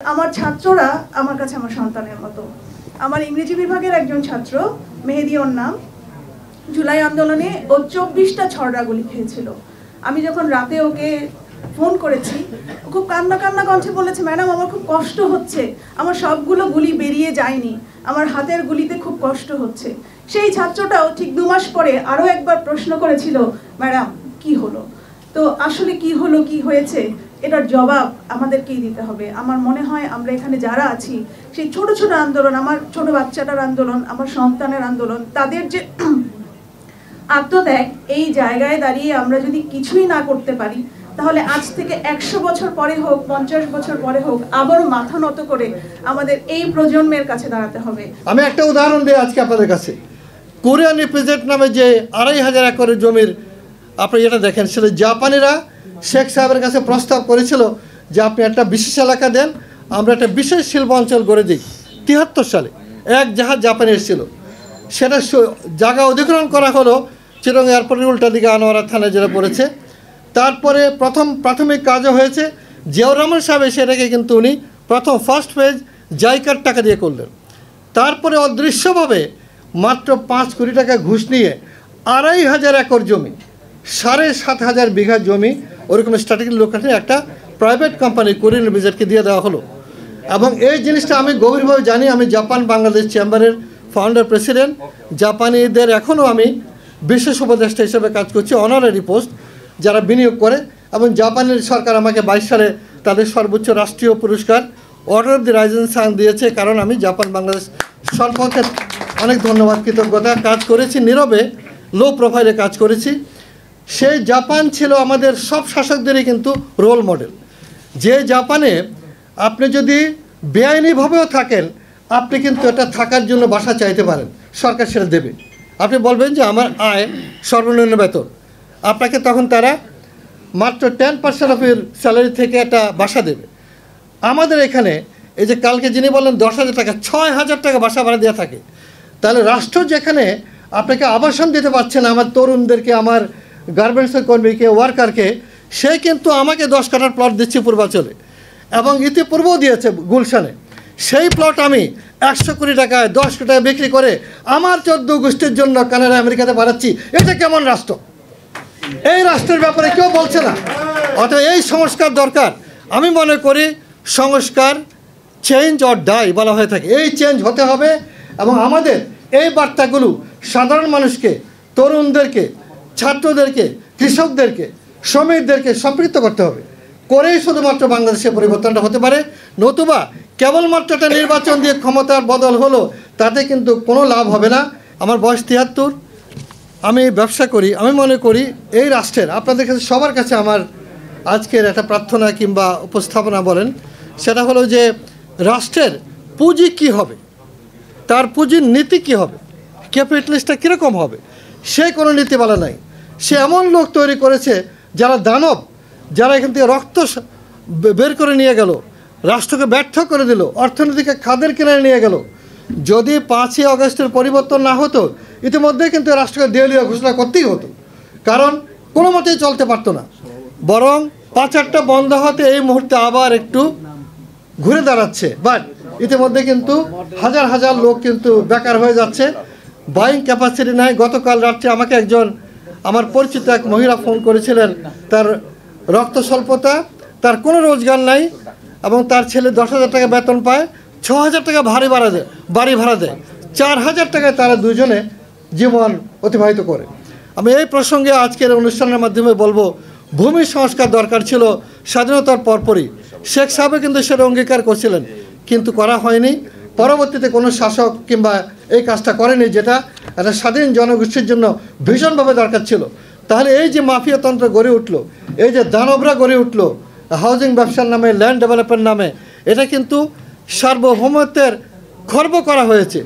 আমার ছাত্ররা আমার কাছে আমার সন্তানের মতো। আমার ইংরেজি বিভাগের একজন ছাত্র, মেহেদি ওর নাম, জুলাই আন্দোলনে ও 24টা ছড়া গুলি খেয়েছিল। আমি যখন রাতে ওকে ফোন করেছি, ও খুব কান্না কান্না কণ্ঠে বলেছে, ম্যাডাম আমার খুব কষ্ট হচ্ছে, আমার সবগুলো গুলি বেরিয়ে যায়নি, আমার হাতের গুলিতে খুব কষ্ট হচ্ছে। সেই ছাত্রটাও ঠিক 2 মাস পরে আরও একবার প্রশ্ন করেছিল, ম্যাডাম কি হলো? তো আসলে কি হলো, কি হয়েছে, এটার জবাব আমাদেরকেই দিতে হবে। আমার মনে হয় আমরা এখানে যারা আছি, সেই ছোট ছোট আন্দোলন, আমার ছোট বাচ্চাটার আন্দোলন, আমার সন্তানের আন্দোলন, তাদের যে আত্মত্যাগ, এই জায়গায় দাঁড়িয়ে আমরা যদি কিছুই না করতে পারি, তাহলে আজ থেকে 100 বছর পরে হোক, 50 বছর পরে হোক, আবারও মাথা নত করে আমাদের এই প্রজন্মের কাছে দাঁড়াতে হবে। আমি একটা উদাহরণ দিই আজকে আপনাদের কাছে। কোরিয়ান রিপ্রেজেন্ট নামে যে 2500 একরের জমির আপনি এটা দেখেন, সেটা জাপানিরা শেখ সাহেবের কাছে প্রস্তাব করেছিল যে আপনি একটা বিশেষ এলাকা দেন, আমরা একটা বিশেষ শিল্প অঞ্চল গড়ে দিই। 73 সালে এক জাহাজ জাপানে এসেছিল, সেটা জায়গা অধিগ্রহণ করা হলো চিরং এয়ারপোর্টের উল্টা দিকে আনোয়ারা থানায় যেটা পড়েছে। তারপরে প্রাথমিক কাজও হয়েছে। জিয়াউর রহমান সাহেব সেটাকে কিন্তু উনি ফার্স্ট ফেজ জাইকার টাকা দিয়ে করলেন। তারপরে অদৃশ্যভাবে মাত্র 5 কোটি টাকা ঘুষ নিয়ে 2500 একর জমি, 7500 বিঘা জমি ওরকম স্ট্র্যাটেজিক লোকেশনে একটা প্রাইভেট কোম্পানি কোরিয়ান রিপ্রেজেন্টকে দিয়ে দেওয়া হলো। এবং এই জিনিসটা আমি গভীরভাবে জানি। আমি জাপান বাংলাদেশ চেম্বারের ফাউন্ডার প্রেসিডেন্ট। জাপানিদের এখনও আমি বিশেষ উপদেষ্টা হিসেবে কাজ করছি, অনারারি পোস্ট, যারা বিনিয়োগ করে। এবং জাপানের সরকার আমাকে 22 সালে তাদের সর্বোচ্চ রাষ্ট্রীয় পুরস্কার order of the rising sun দিয়েছে, কারণ আমি জাপান বাংলাদেশ সরকারকে অনেক ধন্যবাদ, কৃতজ্ঞতা। কাজ করেছি নীরবে, লো প্রোফাইলে কাজ করেছি। সেই জাপান ছিল আমাদের সব শাসকদেরই কিন্তু রোল মডেল। যে জাপানে আপনি যদি বেআইনিভাবেও থাকেন, আপনি কিন্তু এটা থাকার জন্য বাসা চাইতে পারেন, সরকার সেটা দেবে। আপনি বলবেন যে আমার আয় সর্বনিম্ন বেতন, আপনাকে তখন তারা মাত্র 10% অফ এর স্যালারি থেকে একটা বাসা দেবে। আমাদের এখানে এই যে কালকে যিনি বললেন 10,000 টাকা, 6,000 টাকা বাসা ভাড়া দেওয়া থাকে। তাহলে রাষ্ট্র যেখানে আপনাকে আবাসন দিতে পারছে না, আমার তরুণদেরকে, আমার গার্মেন্টসের কর্মীকে, ওয়ার্কারকে, সে কিন্তু আমাকে 10 কাঠার প্লট দিচ্ছে পূর্বাঞ্চলে, এবং ইতিপূর্বেও দিয়েছে গুলশানে। সেই প্লট আমি 100 কোটি টাকায় 10 কোটি টাকা বিক্রি করে আমার 14 গোষ্ঠীর জন্য কানাডা আমেরিকাতে বাড়াচ্ছি। এটা কেমন রাষ্ট্র? এই রাষ্ট্রের ব্যাপারে কেউ বলছে না। অতএব এই সংস্কার দরকার। আমি মনে করি সংস্কার চেঞ্জ অর ডাই বলা হয়ে থাকে, এই চেঞ্জ হতে হবে। এবং আমাদের এই বার্তাগুলো সাধারণ মানুষকে, তরুণদেরকে, ছাত্রদেরকে, কৃষকদেরকে, শ্রমিকদেরকে সম্পৃক্ত করতে হবে। করেই শুধুমাত্র বাংলাদেশের পরিবর্তনটা হতে পারে। নতুবা কেবলমাত্র একটা নির্বাচন দিয়ে ক্ষমতার বদল হলো, তাতে কিন্তু কোনো লাভ হবে না। আমার বয়স 73, আমি ব্যবসা করি। আমি মনে করি এই রাষ্ট্রের, আপনাদের কাছে সবার কাছে আমার আজকের একটা প্রার্থনা কিংবা উপস্থাপনা বলেন, সেটা হলো যে রাষ্ট্রের পুঁজি কী হবে, তার পুঁজির নীতি কী হবে, ক্যাপিটালিস্টটা কীরকম হবে, সে কোনো নীতিমালা নাই। সে এমন লোক তৈরি করেছে যারা দানব, যারা এখান থেকে রক্ত বের করে নিয়ে গেল, রাষ্ট্রকে ব্যর্থ করে দিল, অর্থনীতিকে খাদের কিনারে নিয়ে গেল। যদি 5ই আগস্টের পরিবর্তন না হতো, ইতিমধ্যে কিন্তু রাষ্ট্রকে দেউলিয়া ঘোষণা করতেই হতো, কারণ কোনো মতেই চলতে পারতো না। বরং পাচারটা বন্ধ হতে এই মুহূর্তে আবার একটু ঘুরে দাঁড়াচ্ছে। বাট ইতিমধ্যে কিন্তু হাজার হাজার লোক কিন্তু বেকার হয়ে যাচ্ছে, বাইং ক্যাপাসিটি নাই। গতকাল রাত্রে আমাকে একজন আমার পরিচিত এক মহিলা ফোন করেছিলেন, তার রক্ত স্বল্পতা, তার কোনো রোজগার নাই, এবং তার ছেলে 10,000 টাকা বেতন পায়, 6,000 টাকা বাড়ি ভাড়া দেয়, 4,000 টাকায় তারা দুজনে জীবন অতিবাহিত করে। আমি এই প্রসঙ্গে আজকের অনুষ্ঠানের মাধ্যমে বলবো, ভূমি সংস্কার দরকার ছিল স্বাধীনতার পরপরই। শেখ সাহেব কিন্তু সেটা অঙ্গীকার করছিলেন, কিন্তু করা হয়নি। পরবর্তীতে কোনো শাসক কিংবা এই কাজটা করেনি, যেটা একটা স্বাধীন জনগোষ্ঠীর জন্য ভীষণভাবে দরকার ছিল। তাহলে এই যে মাফিয়াতন্ত্র গড়ে উঠলো, এই যে দানবরা গড়ে উঠলো হাউজিং ব্যবসার নামে, ল্যান্ড ডেভেলপমেন্ট নামে, এটা কিন্তু সার্বভৌমত্বের খর্ব করা হয়েছে।